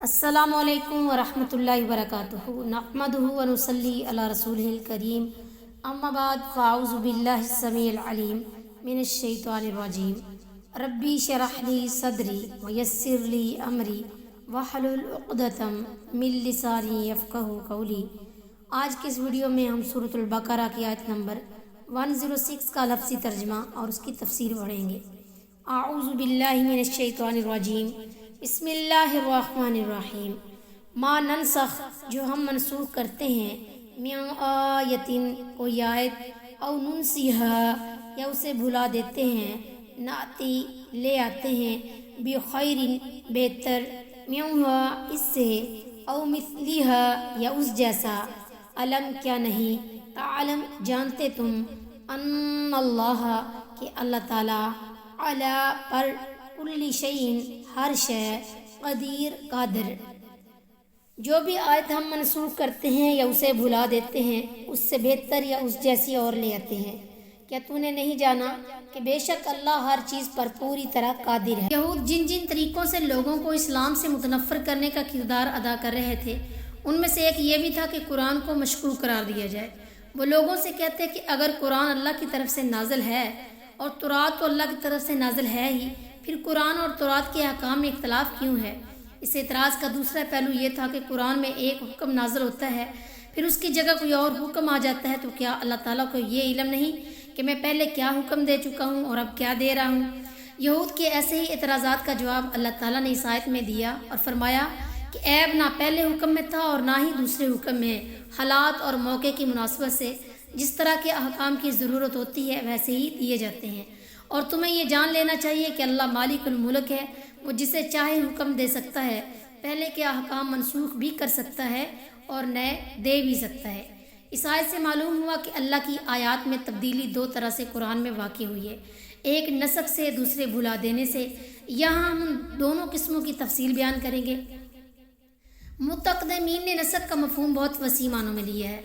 السلام علیکم ورحمۃ اللہ وبرکاتہ نحمدہ ونصلی علی رسولہ الکریم اما بعد فاعوذ باللہ السمیع العلیم من الشیطان الرجیم ربی شرح لی صدری ویسر لی امری واحلل عقدۃ من لسانی یفقہوا قولی۔ آج کے اس ویڈیو میں ہم سورۃ البقرہ کی آیت نمبر 106 کا لفظی ترجمہ اور اس کی تفسیر پڑھیں گے۔ اعوذ باللہ من الشیطان الرجیم، بسم اللہ الرحمن الرحیم۔ ما ننسخ، جو ہم منسوخ کرتے ہیں، من آیتن، کوئی آیت، او ننسیہا، یا اسے بھلا دیتے ہیں، ناتی، لے آتے ہیں، بخیرن، بہتر، منہا، اس سے، او مثلیہا، یا اس جیسا، علم، کیا نہیں، تعلم، جانتے تم، ان اللہ، کہ اللہ تعالی، علی، پر، کل شیء، ہر شے، قدیر، قادر۔ جو بھی آیت ہم منسوخ کرتے ہیں یا اسے بھلا دیتے ہیں، اس سے بہتر یا اس جیسی اور لے آتے ہیں۔ کیا تو نے نہیں جانا کہ بے شک اللہ ہر چیز پر پوری طرح قادر ہے۔ یہود جن طریقوں سے لوگوں کو اسلام سے متنفر کرنے کا کردار ادا کر رہے تھے، ان میں سے ایک یہ بھی تھا کہ قرآن کو مشکوک قرار دیا جائے۔ وہ لوگوں سے کہتے کہ اگر قرآن اللہ کی طرف سے نازل ہے اور تورات تو اللہ کی طرف سے نازل ہے ہی، پھر قرآن اور تورات کے احکام میں اختلاف کیوں ہے؟ اس اعتراض کا دوسرا پہلو یہ تھا کہ قرآن میں ایک حکم نازل ہوتا ہے، پھر اس کی جگہ کوئی اور حکم آ جاتا ہے، تو کیا اللہ تعالیٰ کو یہ علم نہیں کہ میں پہلے کیا حکم دے چکا ہوں اور اب کیا دے رہا ہوں؟ یہود کے ایسے ہی اعتراضات کا جواب اللہ تعالیٰ نے اس آیت میں دیا اور فرمایا کہ عیب نہ پہلے حکم میں تھا اور نہ ہی دوسرے حکم میں، حالات اور موقع کی مناسبت سے جس طرح کے احکام کی ضرورت ہوتی ہے ویسے ہی دیے جاتے ہیں۔ اور تمہیں یہ جان لینا چاہیے کہ اللہ مالک الملک ہے، وہ جسے چاہے حکم دے سکتا ہے، پہلے کے احکام منسوخ بھی کر سکتا ہے اور نئے دے بھی سکتا ہے۔ اس آیت سے معلوم ہوا کہ اللہ کی آیات میں تبدیلی دو طرح سے قرآن میں واقع ہوئی ہے، ایک نسخ سے، دوسرے بھلا دینے سے۔ یہاں ہم دونوں قسموں کی تفصیل بیان کریں گے۔ متقدمین نے نسخ کا مفہوم بہت وسیع معنوں میں لیا ہے۔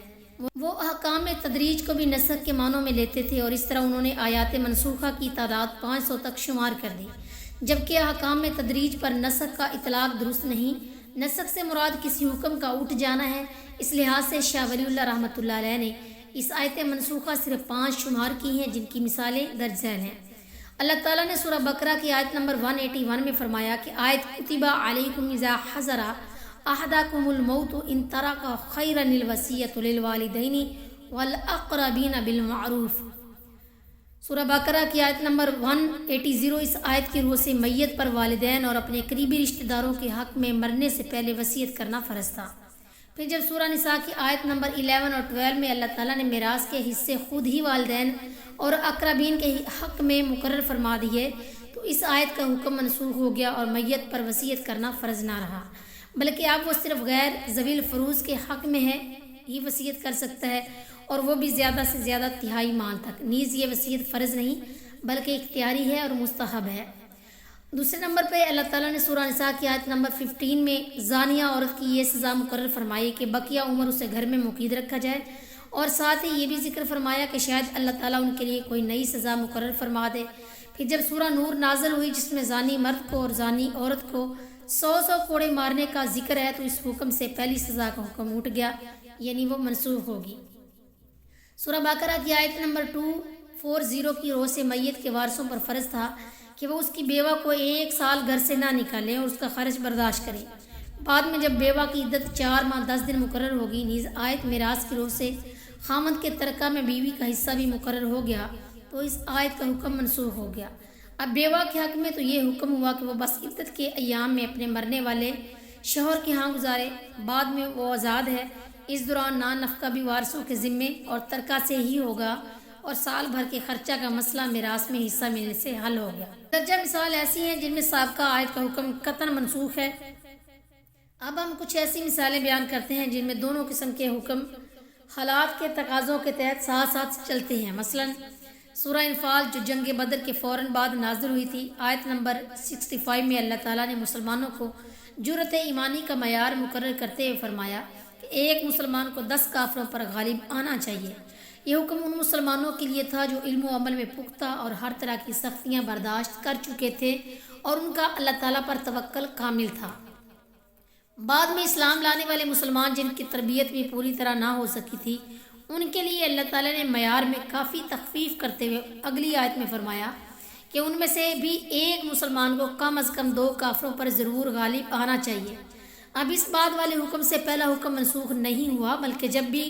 وہ احکام تدریج کو بھی نسخ کے معنوں میں لیتے تھے اور اس طرح انہوں نے آیات منسوخہ کی تعداد 500 تک شمار کر دی، جبکہ احکام تدریج پر نسخ کا اطلاق درست نہیں۔ نسخ سے مراد کسی حکم کا اٹھ جانا ہے۔ اس لحاظ سے شاہ ولی اللہ رحمۃ اللہ علیہ نے اس آیت منسوخہ صرف 5 شمار کی ہیں، جن کی مثالیں درج ذیل ہیں۔ اللہ تعالیٰ نے سورہ بقرہ کی آیت نمبر 181 میں فرمایا کہ آیت کتب علیکم اذا حضر احدکم الموت ان ترک خیرا الوصیۃ للوالدین والاقربین بالمعروف۔ سورہ بقرہ کی آیت نمبر 180 اس آیت کی روح سے میت پر والدین اور اپنے قریبی رشتہ داروں کے حق میں مرنے سے پہلے وصیت کرنا فرض تھا۔ پھر جب سورہ نساء کی آیت نمبر 11 اور 12 میں اللہ تعالیٰ نے میراث کے حصے خود ہی والدین اور اقربین کے حق میں مقرر فرما دیے، تو اس آیت کا حکم منسوخ ہو گیا اور میت پر وصیت کرنا فرض نہ رہا، بلکہ اب وہ صرف غیر ذوی الفروض کے حق میں ہے ہی وصیت کر سکتا ہے، اور وہ بھی زیادہ سے زیادہ تہائی مال تک۔ نیز یہ وصیت فرض نہیں بلکہ اختیاری ہے اور مستحب ہے۔ دوسرے نمبر پہ اللہ تعالیٰ نے سورہ نساء کی آیت نمبر 15 میں زانیہ عورت کی یہ سزا مقرر فرمائی کہ بقیہ عمر اسے گھر میں مقید رکھا جائے، اور ساتھ ہی یہ بھی ذکر فرمایا کہ شاید اللہ تعالیٰ ان کے لیے کوئی نئی سزا مقرر فرما دے۔ پھر جب سورہ نور نازل ہوئی جس میں زانی مرد کو اور زانی عورت کو 100 کوڑے مارنے کا ذکر ہے، تو اس حکم سے پہلی سزا کا حکم اٹھ گیا، یعنی وہ منسوخ ہوگی۔ سورہ بقرہ کی آیت نمبر 240 کی روح سے میت کے وارثوں پر فرض تھا کہ وہ اس کی بیوہ کو 1 سال گھر سے نہ نکالیں اور اس کا خرچ برداشت کریں۔ بعد میں جب بیوہ کی عدت 4 ماہ 10 دن مقرر ہوگی، نیز آیت میراث کی روح سے خامند کے ترکہ میں بیوی کا حصہ بھی مقرر ہو گیا، تو اس آیت کا حکم منسوخ ہو گیا۔ اب بیوہ کے حق میں تو یہ حکم ہوا کہ وہ بس عدت کے ایام میں اپنے مرنے والے شوہر کے ہاں گزارے، بعد میں وہ آزاد ہے۔ اس دوران نان نفقہ بھی وارثوں کے ذمے اور ترکہ سے ہی ہوگا، اور سال بھر کے خرچہ کا مسئلہ میراث میں حصہ ملنے سے حل ہو گیا۔ درجہ مثال ایسی ہیں جن میں سابقہ آیت کا حکم قطعاً منسوخ ہے۔ اب ہم کچھ ایسی مثالیں بیان کرتے ہیں جن میں دونوں قسم کے حکم حالات کے تقاضوں کے تحت ساتھ ساتھ چلتے ہیں۔ مثلاً سورہ انفال جو جنگ بدر کے فوراً بعد نازل ہوئی تھی، آیت نمبر 65 میں اللہ تعالیٰ نے مسلمانوں کو جرأت ایمانی کا معیار مقرر کرتے ہوئے فرمایا کہ ایک مسلمان کو 10 کافروں پر غالب آنا چاہیے۔ یہ حکم ان مسلمانوں کے لیے تھا جو علم و عمل میں پختہ اور ہر طرح کی سختیاں برداشت کر چکے تھے اور ان کا اللہ تعالیٰ پر توکل کامل تھا۔ بعد میں اسلام لانے والے مسلمان جن کی تربیت بھی پوری طرح نہ ہو سکی تھی، ان کے لیے اللہ تعالیٰ نے معیار میں کافی تخفیف کرتے ہوئے اگلی آیت میں فرمایا کہ ان میں سے بھی ایک مسلمان کو کم از کم 2 کافروں پر ضرور غالب آنا چاہیے۔ اب اس بعد والے حکم سے پہلا حکم منسوخ نہیں ہوا، بلکہ جب بھی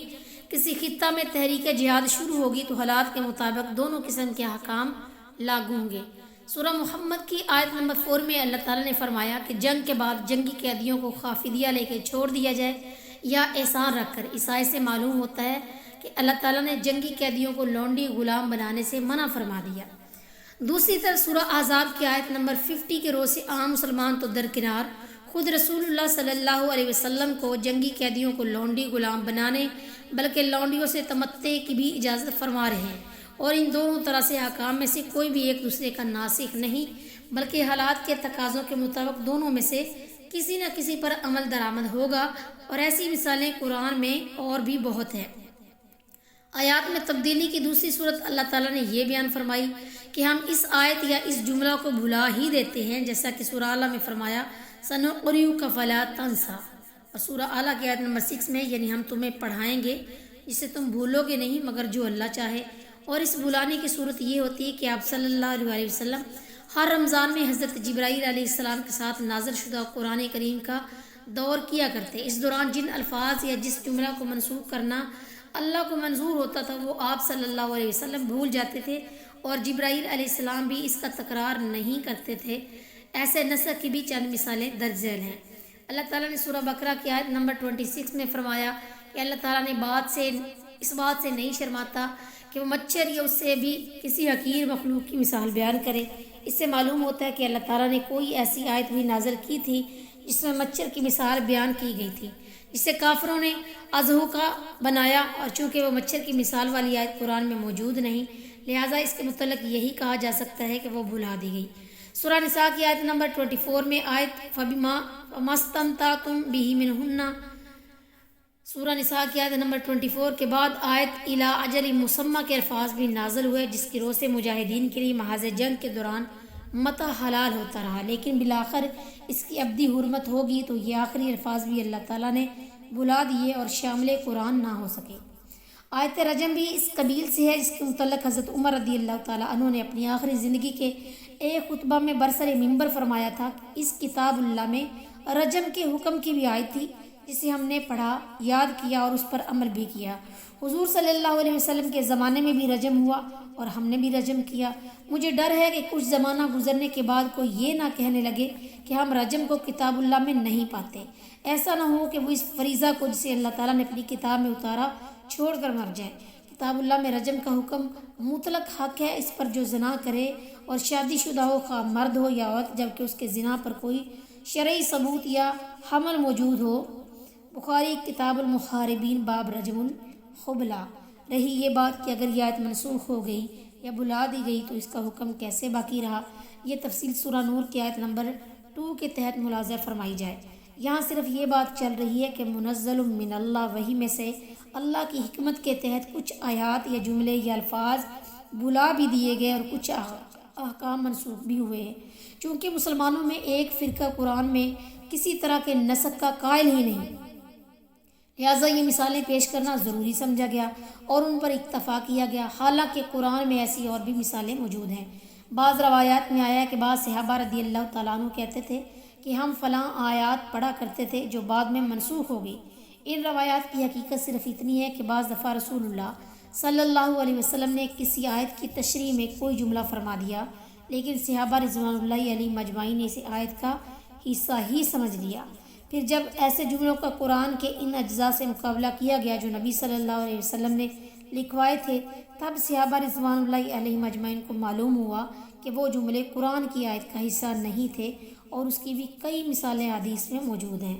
کسی خطہ میں تحریک جہاد شروع ہوگی تو حالات کے مطابق دونوں قسم کے احکام لاگو ہوں گے۔ سورہ محمد کی آیت نمبر 4 میں اللہ تعالیٰ نے فرمایا کہ جنگ کے بعد جنگی قیدیوں کو خواہ فدیہ لے کے چھوڑ دیا جائے یا احسان رکھ کر۔ اس آیت سے معلوم ہوتا ہے کہ اللہ تعالیٰ نے جنگی قیدیوں کو لونڈی غلام بنانے سے منع فرما دیا۔ دوسری طرف سورہ احزاب کی آیت نمبر 50 کے روز سے عام مسلمان تو درکنار، خود رسول اللہ صلی اللہ علیہ وسلم کو جنگی قیدیوں کو لونڈی غلام بنانے بلکہ لونڈیوں سے تمتع کی بھی اجازت فرما رہے ہیں، اور ان دونوں طرح سے احکام میں سے کوئی بھی ایک دوسرے کا ناسخ نہیں، بلکہ حالات کے تقاضوں کے مطابق دونوں میں سے کسی نہ کسی پر عمل درآمد ہوگا، اور ایسی مثالیں قرآن میں اور بھی بہت ہیں۔ آیات میں تبدیلی کی دوسری صورت اللہ تعالیٰ نے یہ بیان فرمائی کہ ہم اس آیت یا اس جملہ کو بھلا ہی دیتے ہیں، جیسا کہ سورہ اعلیٰ میں فرمایا سَنُقْرِئُكَ فَلَا تَنْسَىٰ، اور سورہ اعلیٰ کی آیت نمبر 6 میں یعنی ہم تمہیں پڑھائیں گے جسے تم بھولو گے نہیں مگر جو اللہ چاہے۔ اور اس بلانے کی صورت یہ ہوتی ہے کہ آپ صلی اللہ علیہ وسلم ہر رمضان میں حضرت جبرائیل علیہ السلام کے ساتھ نازل شدہ قرآن کریم کا دور کیا کرتے۔ اس دوران جن الفاظ یا جس جملہ کو منسوخ کرنا اللہ کو منظور ہوتا تھا وہ آپ صلی اللہ علیہ وسلم بھول جاتے تھے، اور جبرائیل علیہ السلام بھی اس کا تکرار نہیں کرتے تھے۔ ایسے نسخ کی بھی چند مثالیں درج ذیل ہیں۔ اللہ تعالیٰ نے سورہ بقرہ کی آیت نمبر 26 میں فرمایا کہ اللہ تعالیٰ نے اس بات سے نہیں شرماتا کہ وہ مچھر یا اس سے بھی کسی حقیر مخلوق کی مثال بیان کرے۔ اس سے معلوم ہوتا ہے کہ اللہ تعالیٰ نے کوئی ایسی آیت بھی نازل کی تھی جس میں مچھر کی مثال بیان کی گئی تھی، جسے کافروں نے اضحوکا بنایا، اور چونکہ وہ مچھر کی مثال والی آیت قرآن میں موجود نہیں، لہٰذا اس کے متعلق یہی کہا جا سکتا ہے کہ وہ بھلا دی گئی۔ سورہ نساء کی آیت نمبر 24 میں آیت فَبِمَا اسْتَمْتَعْتُمْ بِهِ مِنْهُنَّ، سورہ نساء کی آیت نمبر 24 کے بعد آیت اِلیٰ اجل مسمى کے الفاظ بھی نازل ہوئے، جس کی روح سے مجاہدین کے لیے محاذ جنگ کے دوران متع حلال ہوتا رہا، لیکن بالآخر اس کی ابدی حرمت ہوگی تو یہ آخری الفاظ بھی اللہ تعالیٰ نے بلا دیے اور شامل قرآن نہ ہو سکے۔ آیت رجم بھی اس قبیل سے ہے، جس کے متعلق حضرت عمر رضی اللہ تعالیٰ عنہ نے اپنی آخری زندگی کے ایک خطبہ میں برسر ممبر فرمایا تھا کہ اس کتاب اللہ میں رجم کے حکم کی بھی آیت تھی، جسے ہم نے پڑھا، یاد کیا اور اس پر عمل بھی کیا۔ حضور صلی اللہ علیہ وسلم کے زمانے میں بھی رجم ہوا اور ہم نے بھی رجم کیا۔ مجھے ڈر ہے کہ کچھ زمانہ گزرنے کے بعد کوئی یہ نہ کہنے لگے کہ ہم رجم کو کتاب اللہ میں نہیں پاتے۔ ایسا نہ ہو کہ وہ اس فریضہ کو جسے اللہ تعالیٰ نے اپنی کتاب میں اتارا چھوڑ کر مر جائے۔ کتاب اللہ میں رجم کا حکم مطلق حق ہے اس پر جو زنا کرے اور شادی شدہ ہو، خواہ مرد ہو یا عورت، جبکہ اس کے زنا پر کوئی شرعی ثبوت یا حمل موجود ہو۔ بخاری کتاب المحاربین باب رجم الخبلہ۔ رہی یہ بات کہ اگر یہ آیت منسوخ ہو گئی یا بلا دی گئی تو اس کا حکم کیسے باقی رہا، یہ تفصیل سورہ نور کی آیت نمبر 2 کے تحت ملاحظہ فرمائی جائے۔ یہاں صرف یہ بات چل رہی ہے کہ منزل من اللہ، وحی میں سے اللہ کی حکمت کے تحت کچھ آیات یا جملے یا الفاظ بلا بھی دیے گئے اور کچھ احکام منسوخ بھی ہوئے ہیں۔ چونکہ مسلمانوں میں ایک فرقہ قرآن میں کسی طرح کے نسخ کا قائل ہی نہیں، لہٰذا یہ مثالیں پیش کرنا ضروری سمجھا گیا اور ان پر اکتفا کیا گیا، حالانکہ قرآن میں ایسی اور بھی مثالیں موجود ہیں۔ بعض روایات میں آیا ہے کہ بعض صحابہ رضی اللہ تعالیٰ عنہ کہتے تھے کہ ہم فلاں آیات پڑھا کرتے تھے جو بعد میں منسوخ ہو گئی۔ ان روایات کی حقیقت صرف اتنی ہے کہ بعض دفعہ رسول اللہ صلی اللہ علیہ وسلم نے کسی آیت کی تشریح میں کوئی جملہ فرما دیا، لیکن صحابہ رضوان اللہ علیہ مجمعین نے اسے آیت کا حصہ ہی سمجھ لیا۔ پھر جب ایسے جملوں کا قرآن کے ان اجزاء سے مقابلہ کیا گیا جو نبی صلی اللہ علیہ وسلم نے لکھوائے تھے، تب صحابہ رضوان اللہ علیہ مجمعین کو معلوم ہوا کہ وہ جملے قرآن کی آیت کا حصہ نہیں تھے، اور اس کی بھی کئی مثالیں حدیث میں موجود ہیں۔